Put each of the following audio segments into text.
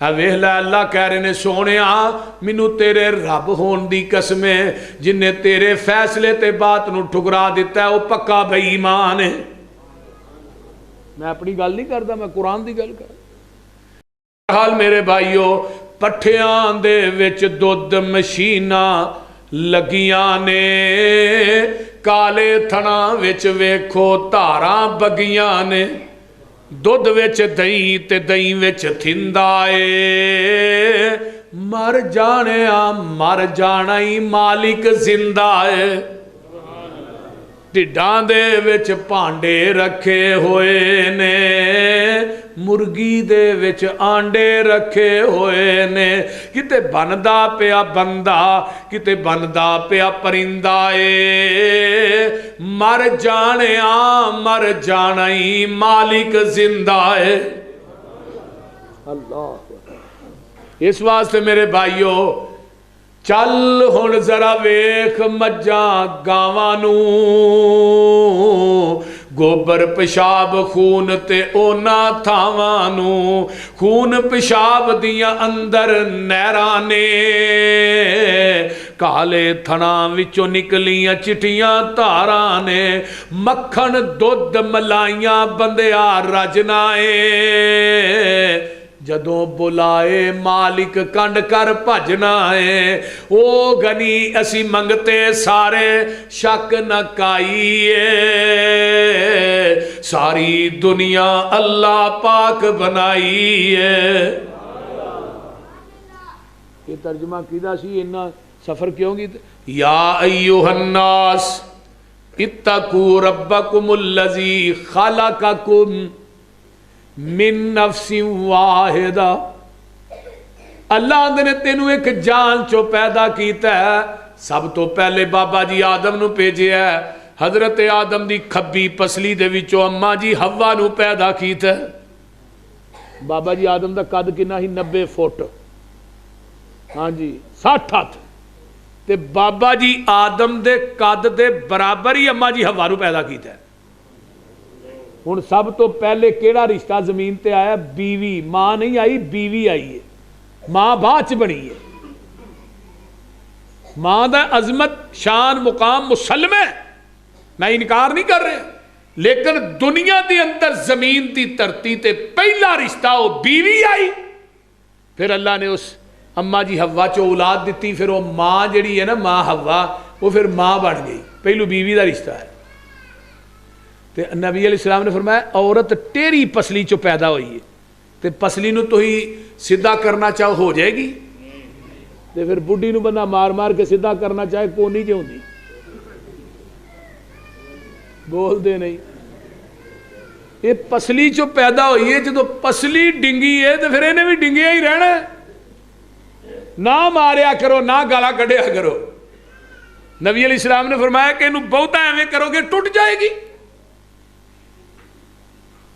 ویکھ لے اللہ کہہ رہے نے سونے مینوں تیرے رب ہون دی قسم ہے جن نے تیرے فیصلے تے بات نو ٹھکرا دیتا ہے وہ پکا بے ایمان ہے۔ میں اپنی گل نہیں کرتا، میں قرآن دی گل کر حال میرے بھائیو پٹھیاں دے وچ دودھ مشیناں لگیاں نے کالے تھنا وچ ویکھو دھاراں بگیاں نے دودھ وچ دہی تے دہی وچ تھندا اے مر جانا ہی مالک زندہ ہے۔ ٹھڈاں دے وچ پانڈے رکھے ہوئے نے مرگی دے وچ آنڈے رکھے ہوئے نے کتے بندا پیا بندہ کتے بندا پیا پرندہ اے مر جانا ہی مالک زندہ ہے۔ اللہ اس واسطے میرے بھائیو چل ہن ذرا ویکھ مجھاں گاواں نو گوبر پیشاب خون تے اونا تھاواں نو خون پیشاب دیاں اندر نہراں نے کالے تھناں وچوں نکلیاں چٹیاں تاراں نے مکھن دودھ ملائیاں بندیا رجنا اے جدوں بلائے مالک کنڈ کر بھجنا ہے او گنی اسی منگتے سارے شک نہ کائیے ساری دنیا اللہ پاک بنائی ہے۔ یہ ترجمہ کیدا سی انہاں سفر کیوں گی یا ایھا الناس اتقوا ربکم الذی خلقکم من نفس واحدہ اللہ نے تینوں ایک جان چو پیدا کیتا ہے سب تو پہلے بابا جی آدم نو بھیجیا ہے حضرت آدم دی کھبی پسلی دے وچوں اماں جی حوا نو پیدا کیتا ہے۔ بابا جی آدم دا قد کنا ہی 90 فٹ ہاں جی 60 ہاتھ تے بابا جی آدم دے قد دے برابر ہی اماں جی حوا نو پیدا کیتا ہے۔ ہن سب تو پہلے کیڑا رشتہ زمین تے آیا بیوی ماں نہیں آئی بیوی آئی ہے ماں بعد بنی ہے ماں دا عظمت شان مقام مسلم ہے میں انکار نہیں کر رہا لیکن دنیا دے اندر زمین دی دھرتی تے پہلا رشتہ وہ بیوی آئی پھر اللہ نے اس اماں جی حوا چو اولاد دیتی پھر وہ ماں جڑی ہے نا ماں حوا وہ پھر ماں بن گئی پہلو بیوی دا رشتہ ہے۔ تے نبی علیہ السلام نے فرمایا عورت تیری پسلی چو پیدا ہوئی ہے تے پسلی نو تو ہی سیدھا کرنا چاہو ہو جائے گی تے پھر بڈھی نو بندہ مار مار کے سیدھا کرنا چاہے کونی کیوں نہیں بول دے نہیں یہ پسلی چو پیدا ہوئی ہے جدو پسلی ڈنگی ہے تو پھر انہیں بھی ڈنگیا ہی رہنا ہے نہ ماریا کرو نہ گالا کڈیا کرو۔ نبی علیہ السلام نے فرمایا کہ انہوں بہتا ایویں کرو گے ٹوٹ جائے گی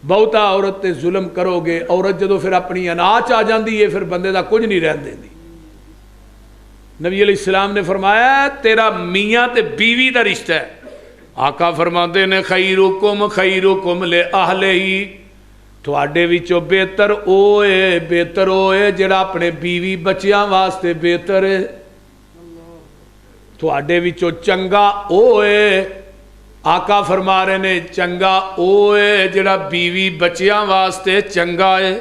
بہتا عورت تے ظلم کرو گے عورت جدو پھر اپنی اناچ آ جاندی ہے پھر بندے دا کچھ نہیں رہن دیندی۔ نبی علیہ السلام نے فرمایا تیرا میاں تے بیوی دا رشتہ ہے آقا فرماندے نے خیرکم لأہلہ تواڈے وچوں بہتر اوے جڑا اپنے بیوی بچیاں واسطے بہتر ہے تواڈے وچوں چنگا اوے آقا فرما رہے نے چنگا اوے جڑا بیوی بچیاں واسطے چنگا ہے۔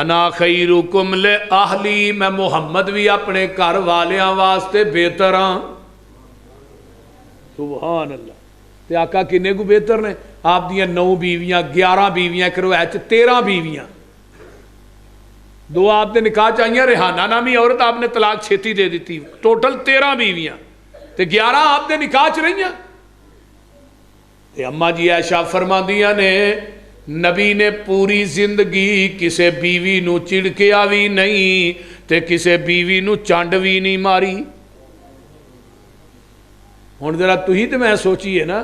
انا خیرکم لأہلی میں محمد بھی اپنے گھر والیاں واسطے بہتر ہاں سبحان اللہ۔ تے آقا کنے کو بہتر نے آپ دیاں 9 بیویاں 11 بیویاں کرو 13 بیویاں 2 آپ نے نکاح چاہیے ریحانہ نامی عورت آپ نے طلاق چھیتی دے دیتی ٹوٹل 13 بیویاں تے 11 آپ نے نکاح چ رہیاں تے اماں جی عائشہ فرماندیاں نے نبی نے پوری زندگی کسے بیوی نو چڑکیا بھی نہیں تے کسے بیوی نو چانڈ بھی نہیں ماری۔ ہن ذرا تھی تے میں سوچیے نا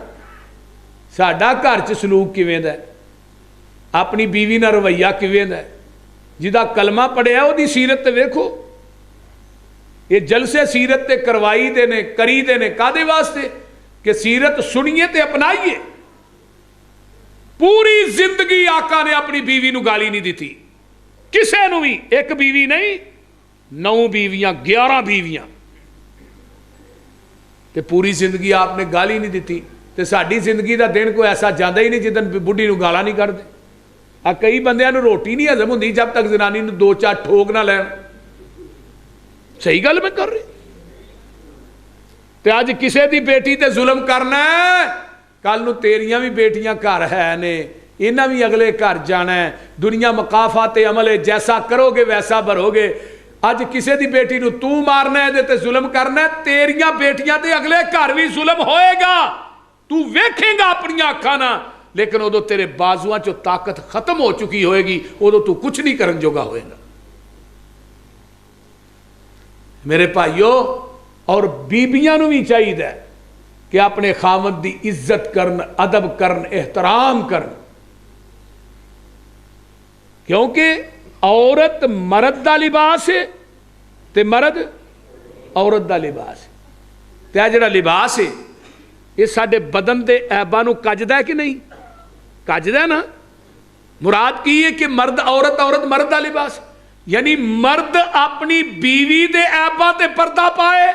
ساڈا گھر چ سلوک کیویں دا ہے اپنی بیوی نال رویہ کیویں دا ہے جہاں کلمہ پڑھیا وہ دی سیرت تے ویکھو یہ جلسے سیرت تے کروائی دے نے کری دے نے کادے واسطے کہ سیرت سنیے تے اپنائیے۔ پوری زندگی آقا نے اپنی بیوی نو گالی نہیں دیتی کسے نو بھی ایک بیوی نہیں 9 بیویاں 11 بیویاں تے پوری زندگی آپ نے گالی نہیں دیتی تے ساڈی زندگی دا دن کوئی ایسا جاندہ ہی نہیں جدن بڈھی نو گالا نہیں کر دے کئی بندیاں نو روٹی نہیں ہضم ہوندی جب تک زنانی نو 2-4 ٹھوک نہ لین صحیح گل میں کر رہی تے آج کسے دی بیٹی تے ظلم کرنا ہے کل نو تیریاں بھی بیٹیاں گھر ہے نے انہاں بھی اگلے گھر جانا ہے دنیا مقافات عمل ہے جیسا کرو گے ویسا بھرو گے اج کسے دی بیٹی نو تو مارنا ہے دے تے ظلم کرنا ہے تیریاں بیٹیاں تے اگلے گھر بھی ظلم ہوئے گا تو ویکھیں گا اپنی آنکھاں نہ لیکن ادو تیرے بازواں چو طاقت ختم ہو چکی ہوئے گی ادو تو کچھ نہیں کرن جوگا ہوئے گا میرے بھائیو اور بیبیاں نو بھی چاہیے ہے کہ اپنے خاوند دی عزت کرن ادب کرن احترام کرن کیونکہ عورت مرد دا لباس ہے تے مرد عورت دا لباس ہے تے جڑا لباس ہے یہ ساڈے بدن دے عیباں نو کجدا ہے کہ نہیں کجدا ہے نا مراد کی ہے کہ مرد عورت مرد دا لباس یعنی مرد اپنی بیوی دے عیباں تے پردہ پائے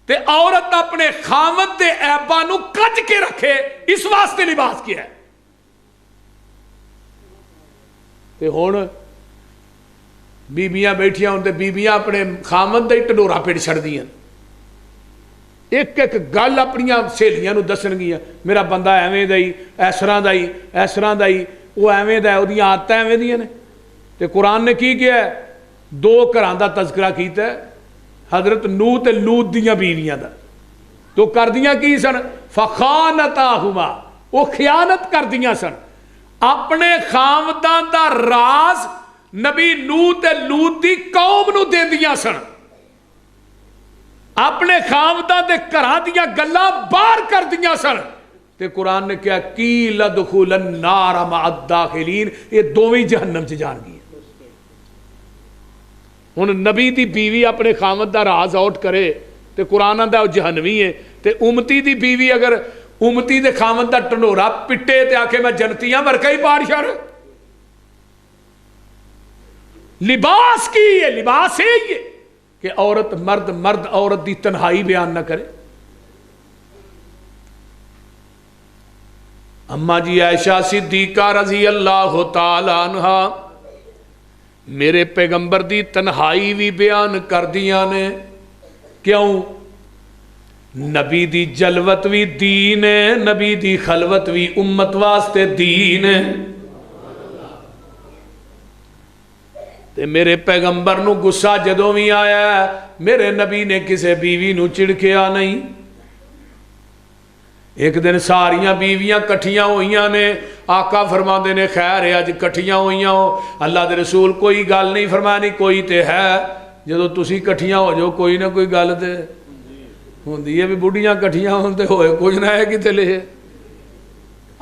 تے عورت اپنے خاوند دے عیباں نو کج کے رکھے اس واسطے لباس کیا ہے تے ہن بیبیاں بیٹھیاں ہوں تے بیبیاں اپنے خاوند دا ہی ٹڈورا پیڑ چھڑ دیاں ایک ایک گل اپنیاں سہیلیاں نو دسن گیاں میرا بندہ ایویں دا ہی اس طرح دا ہی وہ ایویں دا ہے اودیاں عادتاں ایویں دیاں نے تے قرآن نے کی کیا ہے 2 گھراں دا تذکرہ کیتا ہے حضرت نوح تے لوط دیاں بیویاں دا تو کر دیاں کی سن فخانتاہما وہ خیانت کر دیاں سن اپنے خاونداں دا راز نبی نوح تے لوط دی قوم نو دے دیاں سن اپنے خاونداں دے گھراں دیاں گلاں باہر کر دیاں سن تے قرآن نے کیا قیل ادخلوا النار مع الداخلین یہ دوویں جہنم چ جان گئی ہن نبی دی بیوی اپنے خاوند دا راز آؤٹ کرے تے قرآن آندا او جہنمی ہے تے امتی دی بیوی اگر امتی دے خاوند دا ٹنڈورا پٹے تے آکھے میں جنتیاں ورکا ہی پاڑ چھڑ لباس کی ہے لباس ہے یہ کہ عورت مرد عورت دی تنہائی بیان نہ کرے اما جی عائشہ صدیقہ رضی اللہ تعالی عنہ میرے پیغمبر دی تنہائی بھی بیان کر دیا نے کیوں نبی دی جلوت بھی دین ہے نبی دی خلوت بھی امت واسطے دین ہے تے میرے پیغمبر نو گسا جدوں بھی آیا ہے میرے نبی نے کسے بیوی نو چڑکیا نہیں ایک دن ساریاں بیویاں کٹھیاں ہوئیاں نے آقا فرماندے نے خیر ہے اج کٹھیاں ہوئیاں ہو اللہ دے رسول کوئی گل نہیں فرمایا نہیں کوئی تے ہے جدو تسی کٹھیاں ہو جو کوئی نہ کوئی گل تے ہوندی ہے بھی بڑھیاں کٹھیاں ہوں تے ہوئے کچھ نہ ہے کتے لے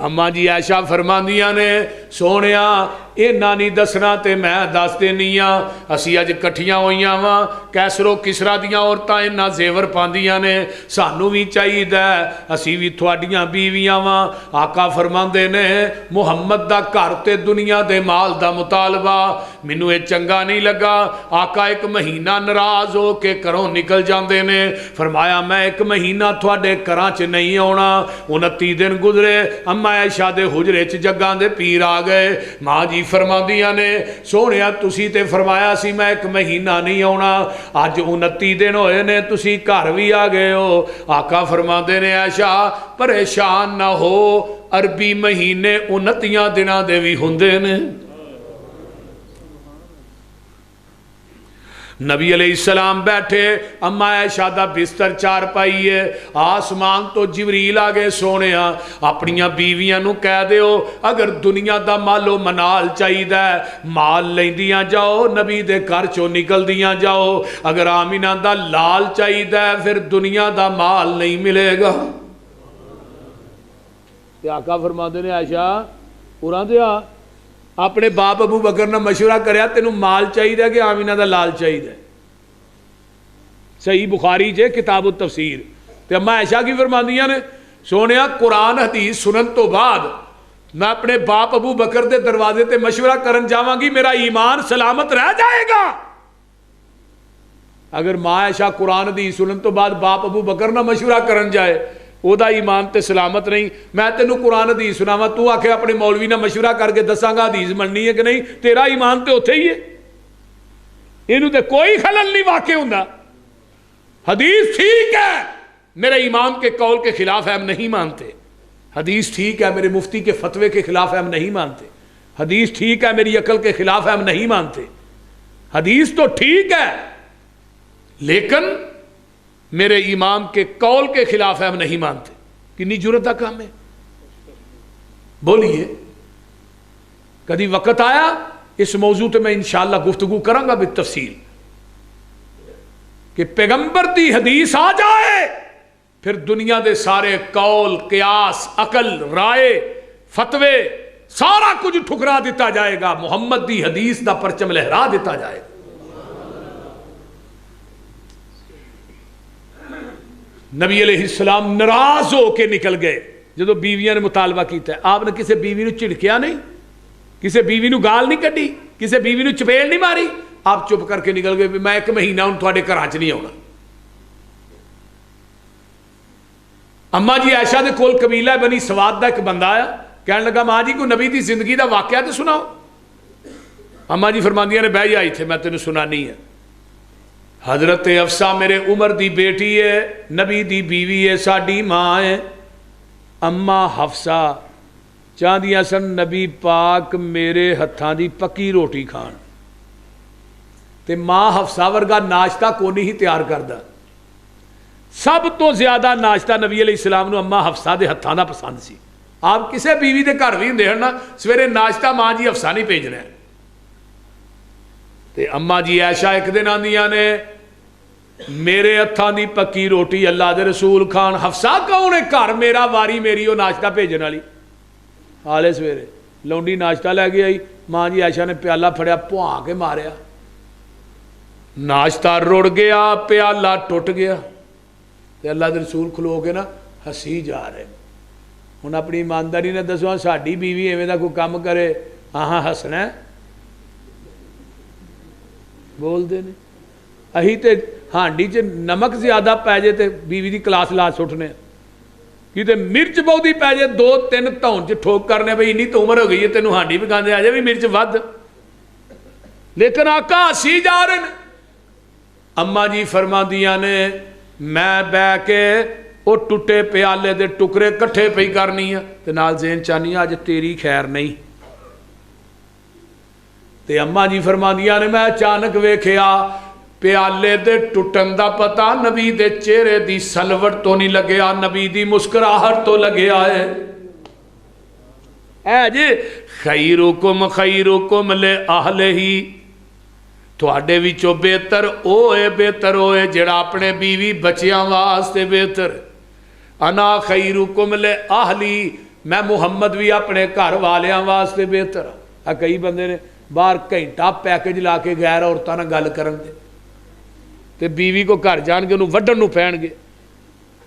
اما جی عائشہ فرماندیاں نے سونیا اے نانی دسنا تے میں دس دینیاں اسی اج کٹھیاں ہوئیاں وہاں کیسرو کسرا دیاں عورتاں انہاں زیور پاندیاں نے سانو بھی چاہیے اسی بھی تھوڑیاں بیویاں وہاں آقا فرماندے نے محمد دا گھر تے دنیا دے مال دا مطالبہ مینوں اے چنگا نہیں لگا آقا 1 مہینہ ناراض ہو کے گھروں نکل جاندے نے فرمایا میں 1 مہینہ تھوڑے گھراں چ نہیں آنا 29 دن گزرے اما عائشہ دے حجرے چ جگاں دے پیر آ گئے ماں جی فرماندیاں نے سونیا تسی تے فرمایا سی میں 1 مہینہ نہیں آنا اج 29 دن ہوئے نے تسی گھر بھی آ گئے ہو آقا فرماندے نے عائشہ پریشان نہ ہو عربی مہینے 29 دناں دے بھی ہوندے نے نبی علیہ السلام بیٹھے اما عائشہ دا بستر چار پائی ہے آسمان تو جبریل آگے سونیا اپنیاں بیویاں نو کہہ دیو اگر دنیا دا مالو منال چاہی دا مال لیں دیاں جاؤ نبی دے گھر چو نکل دیاں جاؤ اگر آمینہ دا لال چاہی دا پھر دنیا دا مال نہیں ملے گا آقا فرما دے نے عائشہ پورا دیا اپنے باپ ابو بکر نے مشورہ کریا تینوں مال چاہیے کہ آمینہ دا لال چاہیے صحیح بخاری جے کتاب التفسیر تے اما عائشہ کی فرماندیاں نے سونیا قرآن حدیث سنن تو بعد میں اپنے باپ ابو بکر دے دروازے تے مشورہ کرن جاواں گی میرا ایمان سلامت رہ جائے گا. اگر ماں عائشہ قرآن حدیث سنن تو بعد باپ ابو بکر نہ مشورہ کرن جائے او دا ایمان تے سلامت نہیں. میں تینوں قرآن حدیث سناواں تو آکھے اپنے مولوی نہ مشورہ کر کے دساں گا حدیث مننی ہے کہ نہیں, تیرا ایمان تے اوتھے ہی ہے. اینوں تے کوئی خلل نہیں واقع ہوندا. حدیث ٹھیک ہے میرے امام کے قول کے خلاف ہے ہم نہیں مانتے. حدیث ٹھیک ہے میرے مفتی کے فتوے کے خلاف ہے ہم نہیں مانتے. حدیث ٹھیک ہے میری عقل کے خلاف ہے ہم نہیں مانتے. حدیث تو ٹھیک ہے لیکن میرے امام کے قول کے خلاف ہے ہم نہیں مانتے. کتنی جرت کا کام ہے. بولیے کدی وقت آیا اس موضوع تے میں انشاءاللہ گفتگو کراں گا بالتفصیل کہ پیغمبر دی حدیث آ جائے پھر دنیا دے سارے قول قیاس عقل رائے فتوے سارا کچھ ٹھکرا دیتا جائے گا. محمد دی حدیث دا پرچم لہرا دیتا جائے گا. نبی علیہ السلام ناراض ہو کے نکل گئے جدو بیویاں نے مطالبہ کیتا ہے. آپ نے کسی بیوی نو چڑکیا نہیں, کسی بیوی نو گال نہیں کٹی, کسی بیوی نو چپیڑ نہیں ماری. آپ چپ کر کے نکل گئے میں ایک مہینہ ہوں تھوڑے گھراں چ نہیں آنا. اما جی عائشہ دے کول قبیلہ بنی سواد دا ایک بندہ آیا, کہنے لگا ماں جی کوئی نبی دی زندگی دا واقعہ تے سناؤ. اما جی فرماندیاں نے بہ آئی تھے میں تینوں سنانی ہے. حضرت حفصہ میرے عمر دی بیٹی ہے, نبی دی بیوی ہے, ساڈی ماں ہے. اما حفصہ چاہدیاں سن نبی پاک میرے ہتھاں دی پکی روٹی کھان تے ماں حفصہ ورگا ناشتہ کو نہیں ہی تیار کردا. سب تو زیادہ ناشتہ نبی علیہ السلام نو اما حفصہ دے ہتھاں دا پسند سی. آپ کسے بیوی دے گھر بھی ہوندے ہن نا سویرے ناشتہ ماں جی حفصہ نہیں بھیجنا ہے. تے اما جی عائشہ ایک دن آندیاں نے میرے ہتھاں دی پکی روٹی اللہ دے رسول کھان. حفصہ کون ہے گھر میرا واری میری وہ ناشتہ بھیجن والی. حالے سویرے لونڈی ناشتہ لے کے آئی, ماں جی عائشہ نے پیالہ پھڑیا پواں کے ماریا, ناشتہ رڑ گیا پیالہ ٹوٹ گیا. تے اللہ دے رسول کھلو کے نا ہسی جا رہے. ہن اپنی ایمانداری نے دسو ساڈی بیوی ایویں دا کوئی کام کرے ہاں ہسنا ہے بول دے نے. اہی تے ہانڈی چ نمک زیادہ پی جائے تے بیوی دی کلاس لا سٹنے, کیونکہ مرچ بہتی پی جائے 2-3 دھون چ ٹھوک کرنے بھائی اینی تو عمر ہو گئی ہے تینوں ہانڈی پکاندے آ جائے بھی مرچ ود. لیکن آقا ہسی جا رہے ہیں. اما جی فرماندیاں نے میں بہ کے وہ ٹوٹے پیالے دے ٹکرے کٹھے پئی کرنی ہے تے نال ذہن چاہنی اج تیری خیر نہیں. تے اما جی فرماندیاں نے میں اچانک ویکھیا پیالے دے ٹٹن دا پتا نبی دے چہرے دی سلوٹ تو نہیں لگیا, نبی دی مسکراہٹ تو لگیا ہے. اے جی خیرکم خیرکم لأہلہ, تواڈے وچوں بہتر ہوئے جڑا اپنے بیوی بچیاں واسطے بہتر. انا خیرکم لأہلی, میں محمد بھی اپنے گھر والیاں واسطے بہتر. کئی بندے نے باہر گھنٹہ پیکج لا کے غیر عورتاں نال گل کرن دے تے بیوی کو گھر جان کے انہوں وڈن نو پہن گے.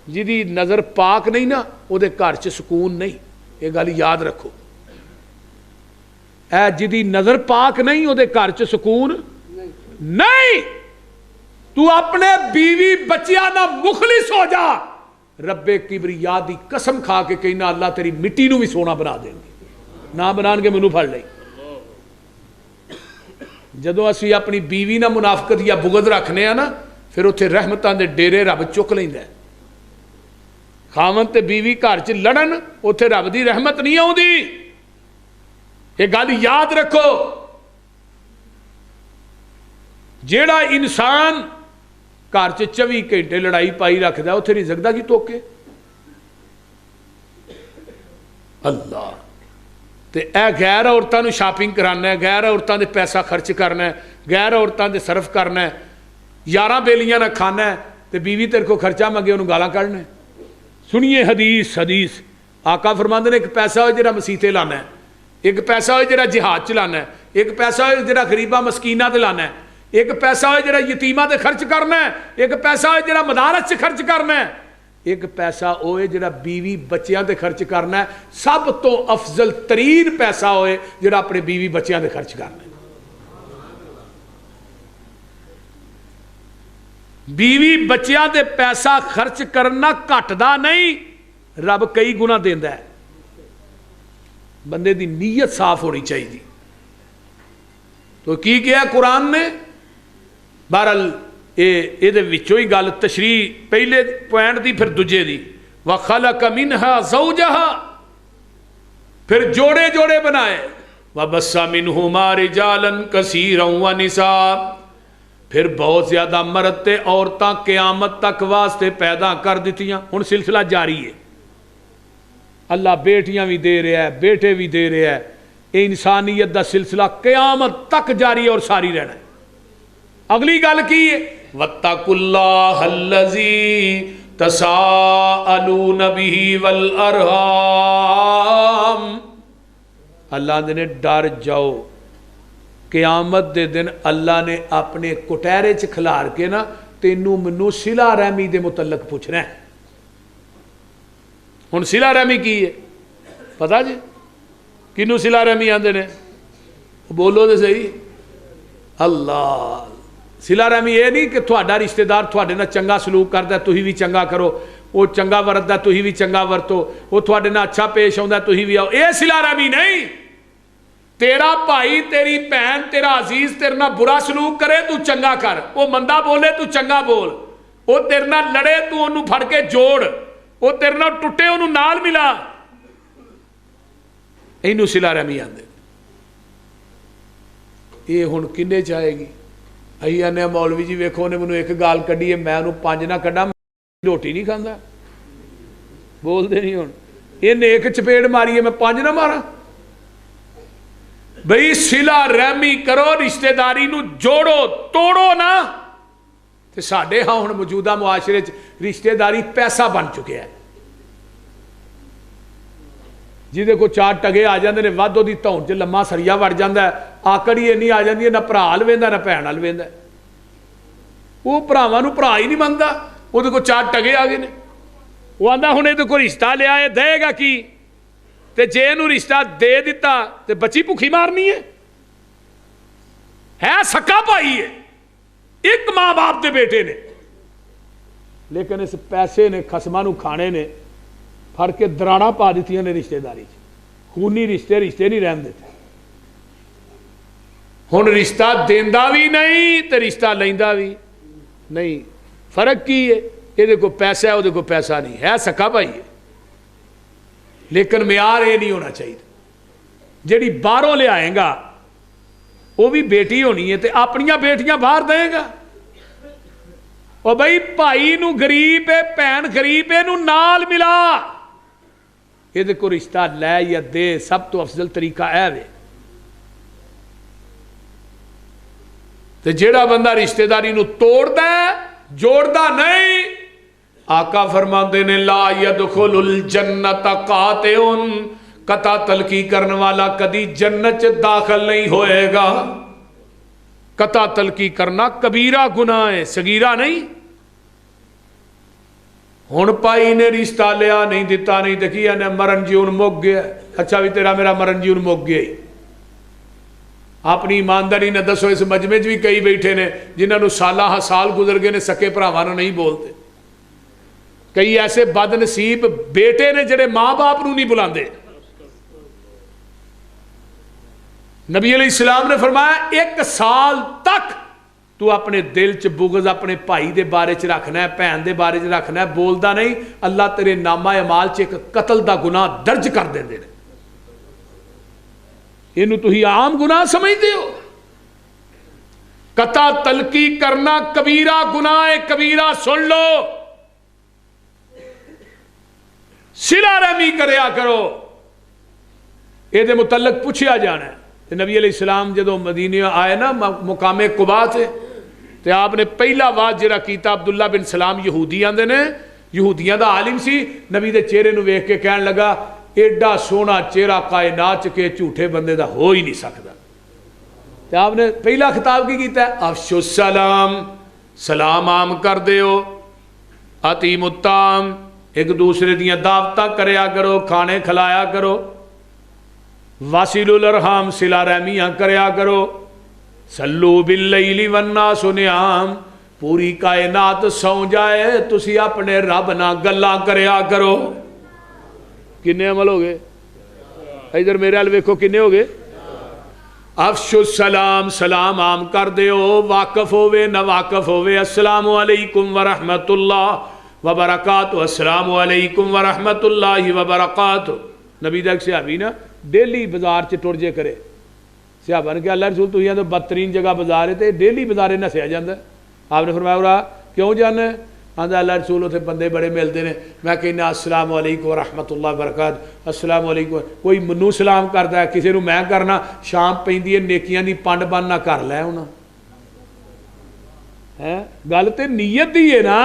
جدی نظر پاک نہیں نا وہ دے گھر چ سکون نہیں. یہ گل یاد رکھو. اے جدی نظر پاک نہیں وہ دے گھر چ سکون نہیں. تو اپنے بیوی بچیاں نہ مخلص ہو جا, رب کبریا دی قسم کھا کے کہنا اللہ تیری مٹی نو بھی سونا بنا دیں گے. نہ بنان کے مینوں پھڑ لئی. جدو اسی اپنی بیوی نہ منافقت یا بغض رکھنے ہیں نا پھر اتنے رحمتاں دے ڈیرے رب چک لیندا ہے. خاوند تے بیوی گھر چ لڑن اتنے رب دی رحمت نہیں آؤندی. یہ گل یاد رکھو. جیڑا انسان گھر چ 24 گھنٹے لڑائی پائی رکھدا اتنے نہیں سکتا کی توکے. اللہ تے اے غیر عورتاں نو شاپنگ کرانا ہے, غیر عورتاں دے پیسہ خرچ کرنا ہے, غیر عورتاں دے صرف کرنا ہے, 11 بیلیاں نہ کھانا ہے تے بیوی تیرے کو خرچہ منگے انہوں گالاں کھڑنا ہے. سنیے حدیث آقا فرماندے نے ایک پیسہ ہوئے جڑا مسیتے لانا ہے, ایک پیسہ ہوئے جڑا جہاد چلانا ہے, ایک پیسہ ہوئے جڑا غریبہ مسکینہ تے لانا ہے, ایک پیسہ ہوئے جڑا یتیمہ تے خرچ کرنا ہے, ایک پیسہ ہوئے جڑا مدارس سے خرچ کرنا ہے. ایک پیسہ ہوئے جڑا بیوی بچیاں دے خرچ کرنا ہے، سب تو افضل ترین پیسہ ہوئے جڑا اپنے بیوی بچیاں دے خرچ کرنا ہے۔ بیوی بچیاں دے پیسہ خرچ کرنا گھٹدا نہیں، رب کئی گنا دیندا ہے، بندے دی نیت صاف ہونی چاہیے۔ تو کی کیا قرآن نے؟ بہرحال یہ وچوں ہی گل تشریح پہلے پوائنٹ دی پھر دوجے دی، وَخَلَقَ مِنْهَا زَوْجَهَا، پھر جوڑے جوڑے بنائے، وَبَثَّ مِنْهُمَا رِجَالًا كَثِيرًا وَنِسَاءً، پھر بہت زیادہ مرد تے عورتاں قیامت تک واسطے پیدا کر دیتیاں۔ ہن سلسلہ جاری ہے، اللہ بیٹیاں بھی دے رہا ہے، بیٹے بھی دے رہا ہے، یہ انسانیت دا سلسلہ قیامت تک جاری ہے اور ساری رہنا ہے۔ اگلی گل کی ہے وَاتَّقُوا اللَّهَ الَّذِي تَسَاءَلُونَ بِهِ وَالْأَرْحَامَ، اللہ نے ڈر جاؤ، قیامت دے دن اللہ نے اپنے کٹہرے چ کھلار کے نا تینوں منوں صلہ رحمی دے متعلق پوچھنا ہے۔ ہن صلہ رحمی کی ہے پتہ جی؟ کنوں صلہ رحمی آندے نے؟ بولو دے صحیح، اللہ صلہ رحمی یہ نہیں کہ تہاڈا رشتہ دار تہاڈے نال چنگا سلوک کردا ہے تسی بھی چنگا کرو، وہ چنگا ورتدا ہے تسی بھی چنگا ورتو، وہ تہاڈے نال اچھا پیش آوندا ہے تسی بھی آؤ، یہ صلہ رحمی نہیں۔ تیرا بھائی تیری بہن تیرا عزیز تیرے نال برا سلوک کرے تو چنگا کر، وہ مندہ بولے تو چنگا بول، وہ تیرے نال لڑے تو انہوں پھڑ کے جوڑ، وہ تیرے نال ٹوٹے انہوں نال ملا، اینوں صلہ رحمی آندے۔ یہ ہن کنے چاہے گی؟ ائی آنے مولوی جی ویکھو نے مینوں ایک گال کڈی ہے، میں انہوں 5 نہ کڈا، روٹی نہیں کھاندا، بول دے نہیں ہن انہیں ایک چپیڑ ماری ہے میں 5 نہ مارا۔ بھئی صلہ رحمی کرو، رشتہ داری نو جوڑو، توڑو نا۔ تے ساڈے ہاں ہن موجودہ معاشرے رشتہ داری پیسہ بن چکے ہیں، جی کو 4 ٹگے آ جاندے نے، ود دی دھون چ لما سریا وڑ جاندا ہے، آکڑ ہی اینی آ جاندی ہے، نہ بھرا ال ویندا نہ بھین ال ویندا، وہ بھراواں نوں بھرا ہی نہیں منگدا، وہ کو 4 ٹگے آ گئے نے، وہ آندا ہن یہ کو رشتہ لیا ہے دے گا کی؟ تے جے نو رشتہ دے دیتا تے بچی بھوکھی مارنی ہے سکا بھائی ہے، ایک ماں باپ دے بیٹے نے، لیکن اس پیسے نے خسماں نو کھانے نے پھڑ کے دراڑا پا دیتی نے رشتہ داری خونی رشتے نہیں رہن دیتے۔ ہن رشتہ دیندا بھی نہیں تے رشتہ لیندا بھی نہیں، فرق کی ہے؟ یہ کو پیسہ ہے، وہ کو پیسہ نہیں ہے، سکا بھائی ہے، لیکن معیار یہ نہیں ہونا چاہیے۔ جیڑی باہروں لے آئے گا وہ بھی بیٹی ہونی ہے تے اپنیاں بیٹیاں باہر دے گا، اور بھائی بھائی نو غریب ہے، بہن غریب ہے، نو نال ملا، یہ کو رشتہ لے یا دے، سب تو افضل طریقہ ہے وے۔ تے جیڑا بندہ رشتہ داری نو توڑدا ہے، جوڑدا نہیں، آقا فرماندے نے لا یدخل الجنت قاطعن، قطع تلقی کرنے والا کدی جنت داخل نہیں ہوئے گا۔ قطع تلقی کرنا کبیرہ گناہ ہے، صغیرہ نہیں۔ ہن پائی نے رشتہ لیا نہیں دیتا نہیں دیکھیا نے مرن جیون مک گیا، اچھا بھی تیرا میرا مرن جیون مک گیا ہی، اپنی ایمانداری نہ دسو۔ اس مجمع بھی کئی بیٹھے نے جنہوں نے سالہ سال گزر گئے نے، سکے بھراواں نہیں بولتے، کئی ایسے بد نصیب بیٹے نے جڑے ماں باپ نو نہیں بلاندے۔ نبی علیہ السلام نے فرمایا 1 سال تک تو اپنے دل چ بغض اپنے بھائی دے بارے چ رکھنا ہے، بہن دے بارے چ رکھنا ہے، بولدا نہیں، اللہ تیرے نامہ اعمال چ ایک قتل دا گناہ درج کر دیندے نے۔ اینو تسی عام گناہ سمجھتے ہو؟ قطع تلقی کرنا کبیرہ گناہ ہے، کبیرہ سن لو۔ صلہ رحمی کریا کرو، یہ متعلق پوچھیا جانا ہے۔ نبی علیہ السلام جدو مدینے آئے نا مقام قباء سے، تو آپ نے پہلا واز جڑا کیتا، عبداللہ بن سلام یہودی آندے نے، یہودیاں دا عالم سی، نبی دے چہرے نو ویکھ کے کہن لگا ایڈا سونا چہرہ کائنات کے جھوٹے بندے دا ہو ہی نہیں سکتا۔ تو آپ نے پہلا خطاب کی کیتا ہے افشو السلام، سلام عام کر دیو، اتیم الطعام، ایک دوسرے دیاں دعوتاں کریا کرو، کھانے کھلایا کرو، واصلوا الارحام صلہ رحمیاں کریا کرو، صلو باللیل والناس نیام، پوری کائنات سو جائے تسی اپنے رب نہ گلاں کریا کرو۔ کنے عمل ہو گئے؟ ادھر میرے حال ویکھو کنے ہو گئے؟ افشو السلام، سلام عام کر دیو، واقف ہوئے نہ واقف ہوئے، السلام علیکم ورحمت اللہ وبرکاتہ، السلام علیکم ورحمت اللہ وبرکاتہ۔ نبی دا ایک صحابی نا ڈیلی بازار چ ٹر جے کرے، صحابہ نے کہا اللہ رسول تو یہ تو بدترین جگہ بازار ہے تے ڈیلی بازارے نہ سیا جاندہ ہے۔ آپ نے فرمایا رہا کیوں جانا ہے؟ آندہ اللہ رسول ہوتے بندے بڑے ملتے ہیں، میں کہنا السلام علیکم ورحمت اللہ وبرکاتہ، السلام علیکم، کوئی منو سلام کرتا ہے، کسی نو میں کرنا، شام پیندی ہے نیکیاں دی پانڈ بان نہ کر لے ہونا ہے، گل تے نیت دی ہے نا۔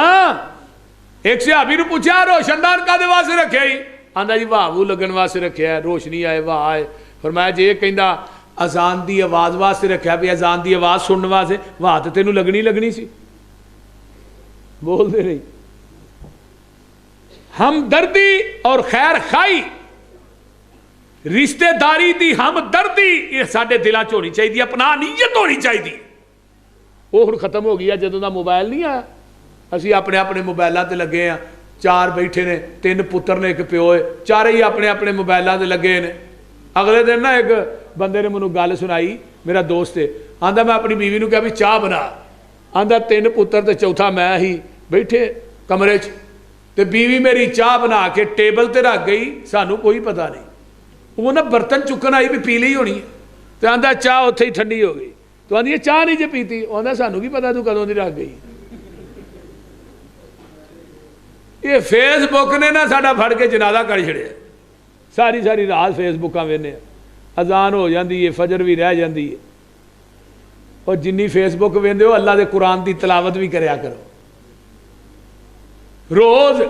ایک صحابی نے پوچھا روشن دان کا دے واسطے رکھے ہی؟ آندہ جی واہ وہ لگن واسطے رکھے ہے، روشنی آئے واہ آئے۔ فرمایا جی یہ کہندا اذان دی آواز واسطے رکھا بھی اذان دی آواز سننے واسطے، واہ تے تینوں لگنی سی، بول دے رہی۔ ہمدردی اور خیر خائی، رشتہ داری دی ہمدردی یہ ساڈے دلاں چ ہونی چاہیے، اپنا نیت ہونی چاہیے۔ وہ ہن ختم ہو گیا جدوں دا موبائل نہیں آیا، اسی اپنے اپنے موبائلاں تے لگے ہیں، چار بیٹھے نے، 3 پتر نے ایک پیو ہے، چارے ہی اپنے اپنے موبائلاں تے لگے نے۔ اگلے دن نا ایک بندے نے مینوں گل سنائی، میرا دوست ہے، آندا میں اپنی بیوی نو کہا بھی چاہ بنا، آندا 3 پتر تے چوتھا میں ہی بیٹھے کمرے چ، تے بیوی میری چاہ بنا کے ٹیبل تے رکھ گئی، سانو کوئی پتہ نہیں، وہ نا برتن چکن آئی بھی پی لی ہونی ہے، تے آندا چاہ اتھے ہی ٹھنڈی ہو گئی، تو آندی چاہ نہیں جے پیتی، آندا سانو کی پتہ تو کدوں دی رکھ گئی۔ یہ فیس بک نے نا ساڈا پھڑ کے جنازہ کر چھڑیا، ساری ساری رات فیس بکاں وینے، اذان ہو جاندی ہے، فجر بھی رہ جاندی ہے، اور جنی فیس بک ویندے ہو اللہ دے قرآن دی تلاوت بھی کریا کرو، روز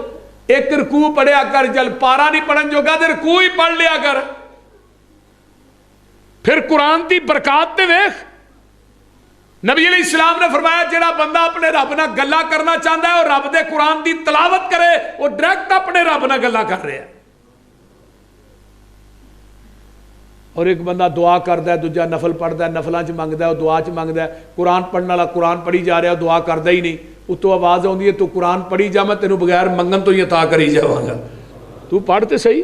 ایک رکوع پڑھیا کر، جل پارا نہیں پڑھن جو گا دے رکوع ہی پڑھ لیا کر، پھر قرآن دی برکات تے ویکھ۔ نبی علیہ السلام نے فرمایا جڑا بندہ اپنے رب نہ گلا کرنا چاہتا ہے اور رب دے قرآن دی تلاوت کرے، وہ ڈائریکٹ اپنے رب نہ گلا کر رہا ہے۔ اور ایک بندہ دعا کرتا ہے، دوجا نفل پڑھتا ہے، نفلاں چ منگتا ہے، دعا چ منگتا ہے، قرآن پڑھنے والا قرآن پڑھی جا رہا ہے، دعا کرتا ہی نہیں، اتوں آواز آتی ہے تو قرآن پڑھی جا، میں تینوں بغیر منگن تو ہی عطا کری جاواں گا، تو پڑھ تے صحیح۔